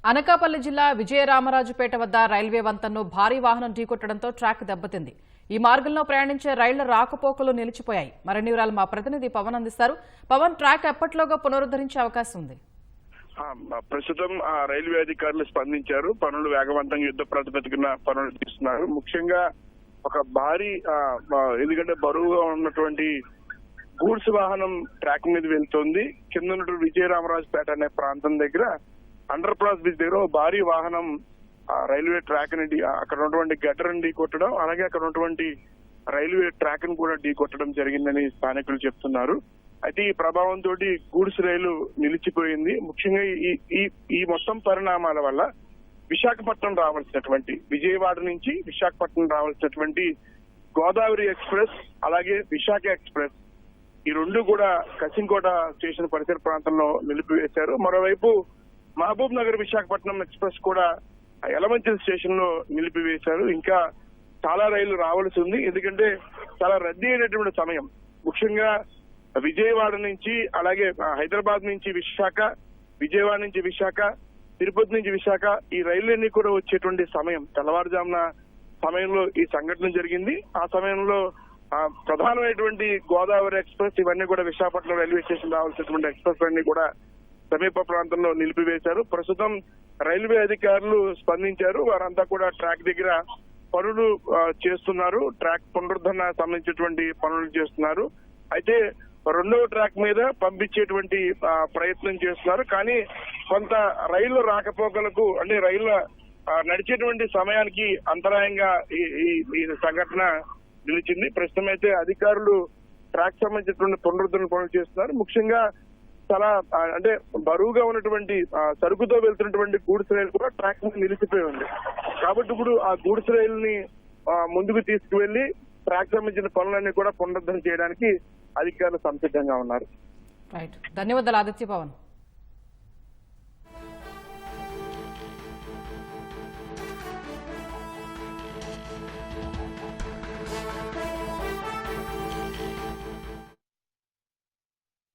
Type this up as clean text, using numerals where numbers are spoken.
అనకాపల్లి జిల్లా విజయరామరాజుపేట వద్ద రైల్వే వంతెనను భారీ వాహనం ఢీకొట్టడంతో ట్రాక్ దెబ్బతింది. ఈ మార్గంలో ప్రయాణించే రైళ్ల రాకపోకలు నిలిచిపోయాయి. మరిన్ని వివరాలు మా ప్రతినిధి పవన్ అందిస్తారు. పవన్, ట్రాక్ ఎప్పటిలోగా పునరుద్ధరించే అవకాశం ఉంది? ప్రస్తుతం రైల్వే అధికారులు స్పందించారు. పనులు వేగవంతంగా యుద్ధ ప్రాతిపదికన పనులు తీస్తున్నారు. ముఖ్యంగా ఒక భారీ ఎందుకంటే బరువుగా ఉన్నటువంటి గూడ్స్ వాహనం ట్రాక్ మీద వెళ్తోంది. కింద ఉన్నటువంటి విజయరామరాజుపేట అనే ప్రాంతం దగ్గర అండర్ పాస్ బ్రిడ్జ్ దగ్గర భారీ వాహనం రైల్వే ట్రాక్ ని అక్కడ ఉన్నటువంటి గటర్ ని ఢీకొట్టడం, అలాగే అక్కడ ఉన్నటువంటి రైల్వే ట్రాక్ ని కూడా ఢీకొట్టడం జరిగిందని స్థానికులు చెప్తున్నారు. అయితే ఈ ప్రభావంతో గూడ్స్ రైలు నిలిచిపోయింది. ముఖ్యంగా ఈ మొత్తం పరిణామాల వల్ల విశాఖపట్నం రావాల్సినటువంటి, విజయవాడ నుంచి విశాఖపట్నం రావాల్సినటువంటి గోదావరి ఎక్స్ప్రెస్ అలాగే విశాఖ ఎక్స్ప్రెస్ ఈ రెండు కూడా కసింకోట స్టేషన్ పరిసర ప్రాంతంలో నిలిపివేశారు. మరోవైపు మహబూబ్ నగర్ విశాఖపట్నం ఎక్స్ప్రెస్ కూడా యలమంచిలి స్టేషన్ లో నిలిపివేశారు. ఇంకా చాలా రైళ్లు రావాల్సి ఉంది. ఎందుకంటే చాలా రద్దీ అయినటువంటి సమయం. ముఖ్యంగా విజయవాడ నుంచి అలాగే హైదరాబాద్ నుంచి విశాఖ, విజయవాడ నుంచి విశాఖ, తిరుపతి నుంచి విశాఖ ఈ రైళ్లన్నీ కూడా వచ్చేటువంటి సమయం తెల్లవారుజామున సమయంలో ఈ సంఘటన జరిగింది. ఆ సమయంలో ప్రధానమైనటువంటి గోదావరి ఎక్స్ప్రెస్ ఇవన్నీ కూడా విశాఖపట్నం రైల్వే స్టేషన్ రావాల్సినటువంటి ఎక్స్ప్రెస్ అన్ని కూడా సమీప ప్రాంతంలో నిలిపివేశారు. ప్రస్తుతం రైల్వే అధికారులు స్పందించారు. వారంతా కూడా ట్రాక్ దగ్గర పనులు చేస్తున్నారు. ట్రాక్ పునరుద్ధరణ సంబంధించినటువంటి పనులు చేస్తున్నారు. అయితే రెండవ ట్రాక్ మీద పంపించేటువంటి ప్రయత్నం చేస్తున్నారు. కానీ కొంత రైళ్ల రాకపోకలకు అంటే రైళ్ల నడిచేటువంటి సమయానికి అంతరాయంగా ఈ సంఘటన నిలిచింది. ప్రస్తుతం అయితే అధికారులు ట్రాక్ సంబంధించినటువంటి పునరుద్ధరణ పనులు చేస్తున్నారు. ముఖ్యంగా చాలా అంటే బరువుగా ఉన్నటువంటి సరుకుతో వెళ్తున్నటువంటి గూడ్స్ రైలు కూడా ట్రాక్ మీద నిలిచిపోయి ఉంది. కాబట్టి ఇప్పుడు ఆ గూడ్స్ రైలుని ముందుకు తీసుకువెళ్లి ట్రాక్ సంబంధించిన పనులన్నీ కూడా పునరుద్ధరణ చేయడానికి అధికారులు సంసిద్ధంగా ఉన్నారు. రైట్, ధన్యవాదాలు ఆదిత్య పవన్.